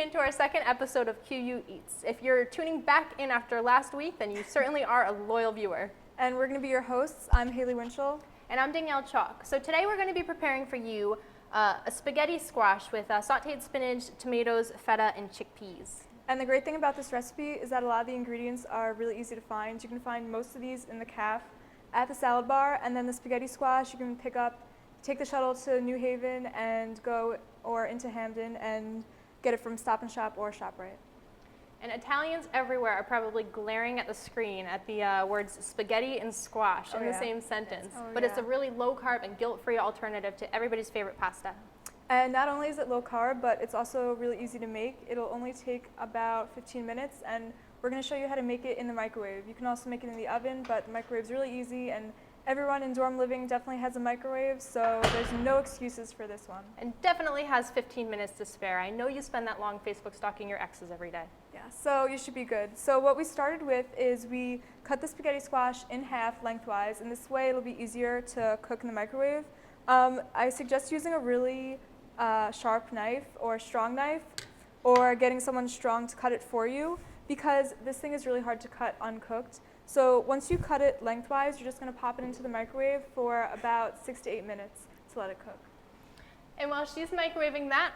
into our second episode of QU Eats. If you're tuning back in after last week, then you certainly are a loyal viewer. And we're going to be your hosts. I'm Hayley Winchell. And I'm Danielle Chalk. So today we're going to be preparing for you a spaghetti squash with sauteed spinach, tomatoes, feta, and chickpeas. And the great thing about this recipe is that a lot of the ingredients are really easy to find. You can find most of these in the caf at the salad bar, and then the spaghetti squash you can take the shuttle to New Haven and go or into Hamden and get it from Stop and Shop or ShopRite. And Italians everywhere are probably glaring at the screen at the words spaghetti and squash in the same sentence. But it's a really low-carb and guilt-free alternative to everybody's favorite pasta. And not only is it low-carb, but it's also really easy to make. It'll only take about 15 minutes, and we're going to show you how to make it in the microwave. You can also make it in the oven, but the microwave's really easy, and everyone in dorm living definitely has a microwave, so there's no excuses for this one. And definitely has 15 minutes to spare. I know you spend that long Facebook stalking your exes every day. Yeah, so you should be good. So what we started with is we cut the spaghetti squash in half lengthwise, and this way it'll be easier to cook in the microwave. I suggest using a really sharp knife or strong knife, or getting someone strong to cut it for you, because this thing is really hard to cut uncooked. So once you cut it lengthwise, you're just going to pop it into the microwave for about 6 to 8 minutes to let it cook. And while she's microwaving that,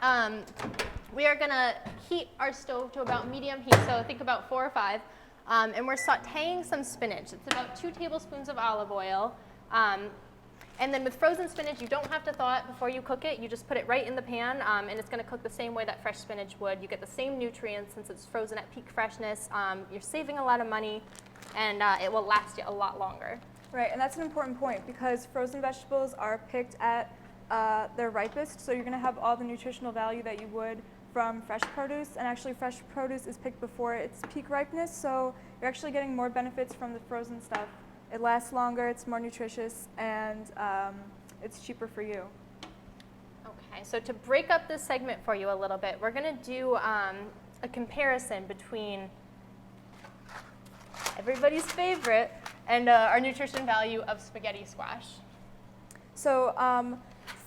we are going to heat our stove to about medium heat, so think about 4 or 5. And we're sauteing some spinach. It's about 2 tablespoons of olive oil. And then with frozen spinach, you don't have to thaw it before you cook it. You just put it right in the pan, and it's going to cook the same way that fresh spinach would. You get the same nutrients since it's frozen at peak freshness. You're saving a lot of money, and it will last you a lot longer. Right, and that's an important point because frozen vegetables are picked at their ripest, so you're going to have all the nutritional value that you would from fresh produce. And actually, fresh produce is picked before its peak ripeness, so you're actually getting more benefits from the frozen stuff. It lasts longer, it's more nutritious, and it's cheaper for you. Okay, so to break up this segment for you a little bit, we're going to do a comparison between everybody's favorite and our nutrition value of spaghetti squash. So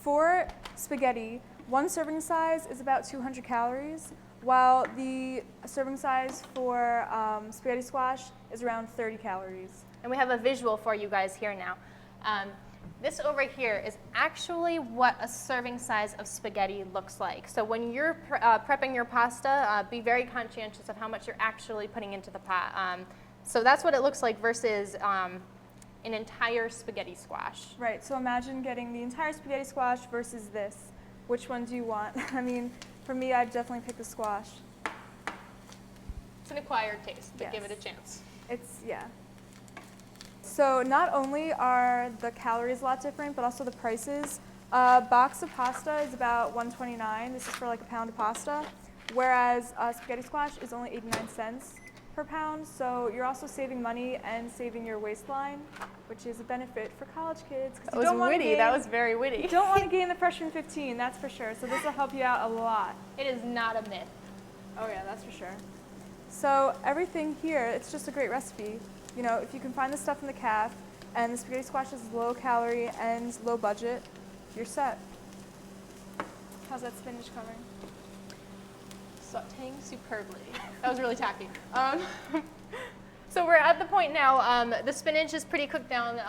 for spaghetti, 1 serving size is about 200 calories, while the serving size for spaghetti squash is around 30 calories. And we have a visual for you guys here now. This over here is actually what a serving size of spaghetti looks like. So when you're prepping your pasta, be very conscientious of how much you're actually putting into the pot. So that's what it looks like versus an entire spaghetti squash. Right, so imagine getting the entire spaghetti squash versus this. Which one do you want? I mean, for me, I'd definitely pick the squash. It's an acquired taste, but Yes. give it a chance. Yeah. So not only are the calories a lot different, but also the prices. A box of pasta is about $1.29. This is for like a pound of pasta, whereas spaghetti squash is only 89 cents per pound. So you're also saving money and saving your waistline, which is a benefit for college kids. That was witty. That was very witty. You don't want to gain the freshman 15, that's for sure. So this will help you out a lot. It is not a myth. Oh yeah, that's for sure. So everything here, it's just a great recipe. You know, if you can find the stuff in the caf, and the spaghetti squash is low calorie and low budget, you're set. How's that spinach coming? Sauteing superbly. That was really tacky. So we're at the point now, the spinach is pretty cooked down.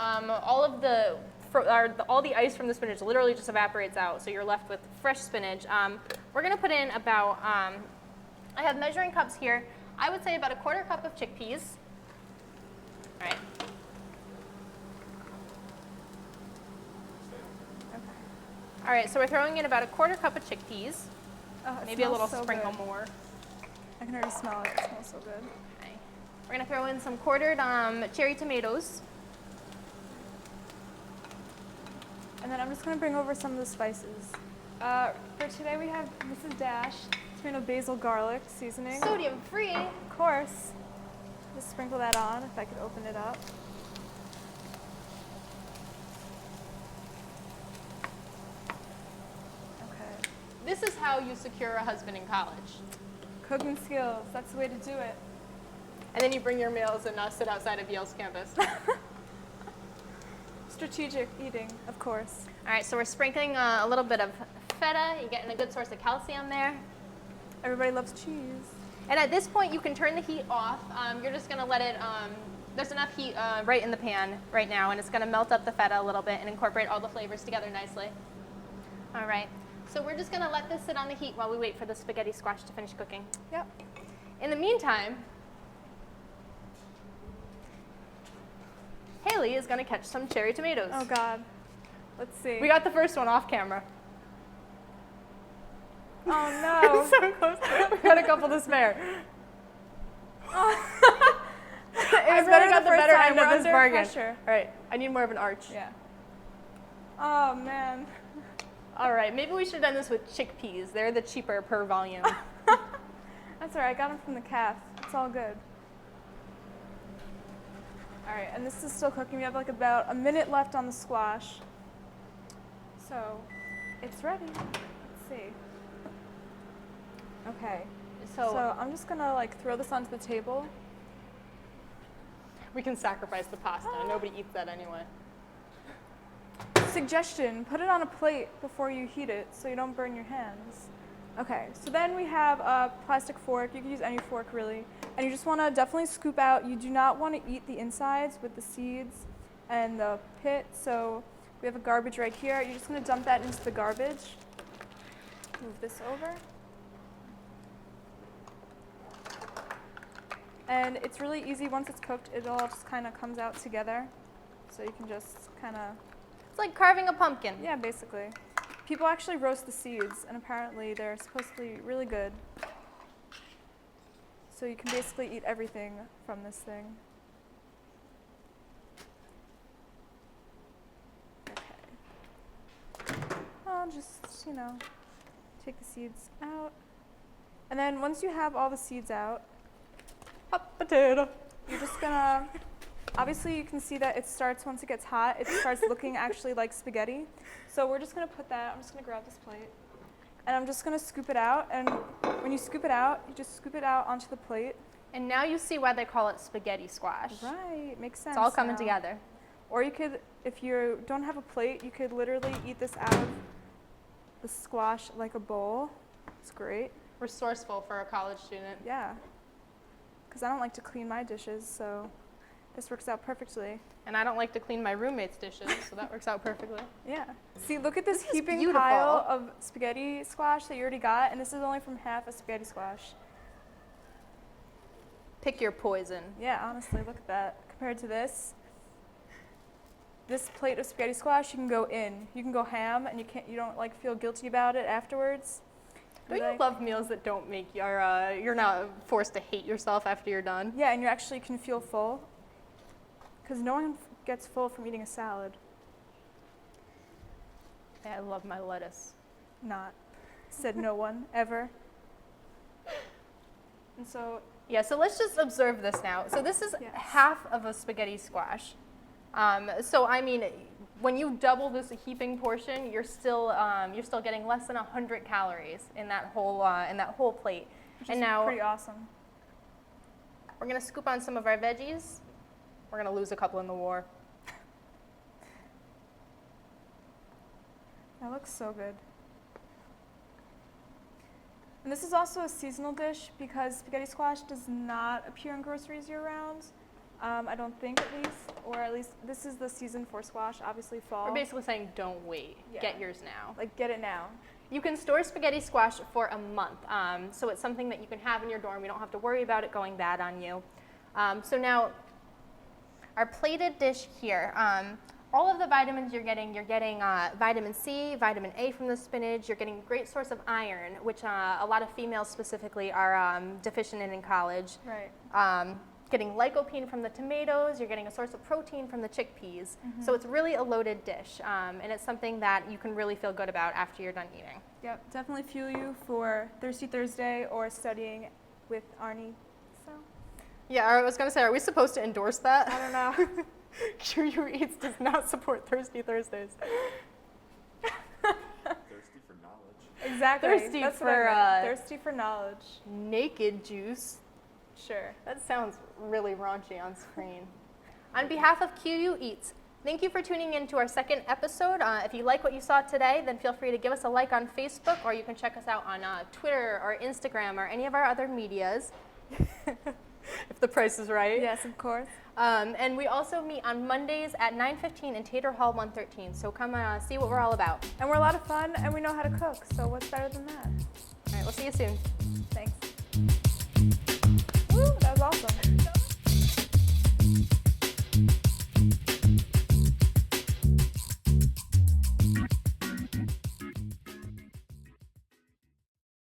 All the ice from the spinach literally just evaporates out, so you're left with fresh spinach. We're gonna put in about, I have measuring cups here. I would say about a 1/4 cup of chickpeas. All right. All right, so we're throwing in about a 1/4 cup of chickpeas. Oh, Maybe a little sprinkle more. I can already smell it. It smells so good. Okay. We're gonna throw in some quartered cherry tomatoes. And then I'm just gonna bring over some of the spices. For today we have Mrs. Dash tomato basil garlic seasoning. Sodium free. Of course. Just sprinkle that on if I could open it up. Okay. This is how you secure a husband in college. Cooking skills, that's the way to do it. And then you bring your meals and sit outside of Yale's campus. Strategic eating, of course. All right, so we're sprinkling a little bit of feta. You're getting a good source of calcium there. Everybody loves cheese. And at this point, you can turn the heat off. You're just gonna let it, there's enough heat right in the pan right now, and it's gonna melt up the feta a little bit and incorporate all the flavors together nicely. All right, so we're just gonna let this sit on the heat while we wait for the spaghetti squash to finish cooking. Yep. In the meantime, Hayley is gonna catch some cherry tomatoes. Oh God. Let's see. We got the first one off camera. Oh no. So close. We got a couple to spare. It was really better got the the first better time. end We're of this under bargain. pressure. All right, I need more of an arch. Yeah. Oh man. All right, maybe we should have done this with chickpeas. They're the cheaper per volume. That's all right. I got them from the calf. It's all good. All right, and this is still cooking. We have like about a minute left on the squash. So it's ready. Let's see. Okay. So I'm just gonna like throw this onto the table. We can sacrifice the pasta. Nobody eats that anyway. Suggestion, put it on a plate before you heat it so you don't burn your hands. Okay, so then we have a plastic fork. You can use any fork really. And you just want to definitely scoop out. You do not want to eat the insides with the seeds and the pit. So we have a garbage right here. You're just going to dump that into the garbage. Move this over. And it's really easy. Once it's cooked, it all just kind of comes out together. So you can just kind of... It's like carving a pumpkin. Yeah, basically. People actually roast the seeds, and apparently they're supposed to be really good. So you can basically eat everything from this thing. Okay. I'll just, take the seeds out. And then once you have all the seeds out, Hot potato. you're just gonna, obviously you can see that it starts, once it gets hot, it starts looking actually like spaghetti. So we're just gonna put that, I'm just gonna grab this plate, and I'm just gonna scoop it out, and when you scoop it out, you just scoop it out onto the plate. And now you see why they call it spaghetti squash. Right, makes sense. It's all coming now. together. Or you could, if you don't have a plate, you could literally eat this out of the squash like a bowl. It's great. Resourceful for a college student. Yeah. Because I don't like to clean my dishes, so this works out perfectly. And I don't like to clean my roommate's dishes, so that works out perfectly. Yeah. See, look at this This is heaping beautiful. pile of spaghetti squash that you already got, and this is only from half a spaghetti squash. Pick your poison. Yeah, honestly, look at that. Compared to this plate of spaghetti squash, you can go in. You can go ham, and you don't like feel guilty about it afterwards. Don't you love meals that don't make you're not forced to hate yourself after you're done? Yeah, and you actually can feel full. Because no one gets full from eating a salad. Yeah, I love my lettuce. Not. Said no one, ever. And so... Yeah, so let's just observe this now. So this is Yes. half of a spaghetti squash. So I mean, when you double this heaping portion, you're still getting less than 100 calories in that whole plate. Which and is now pretty awesome. we're gonna scoop on some of our veggies. We're gonna lose a couple in the war. That looks so good. And this is also a seasonal dish because spaghetti squash does not appear in groceries year-round. I don't think, at least. Or at least this is the season for squash, obviously fall. We're basically saying don't wait. Yeah. Get yours now. Like, get it now. You can store spaghetti squash for a month. So it's something that you can have in your dorm. You don't have to worry about it going bad on you. So now, our plated dish here. All of the vitamins you're getting vitamin C, vitamin A from the spinach. You're getting a great source of iron, which a lot of females specifically are deficient in college. Right. Getting lycopene from the tomatoes. You're getting a source of protein from the chickpeas. So it's really a loaded dish, and it's something that you can really feel good about after you're done eating. Yep, definitely fuel you for Thirsty Thursday or studying with Arnie. So, Yeah, I was going to say, are we supposed to endorse that? I don't know. Your Eats does not support Thirsty Thursdays. Thirsty for knowledge. Exactly. Thirsty That's for, what I meant. Thirsty for knowledge. Naked juice. Sure. That sounds really raunchy on screen. On behalf of QU Eats, Thank you for tuning in to our second episode. If you like what you saw today, then feel free to give us a like on Facebook, or you can check us out on Twitter or Instagram or any of our other medias, if the price is right. Yes, of course. And we also meet on Mondays at 9:15 in Tater Hall 113. So come see what we're all about. And we're a lot of fun, and we know how to cook, so what's better than that? All right, we'll see you soon.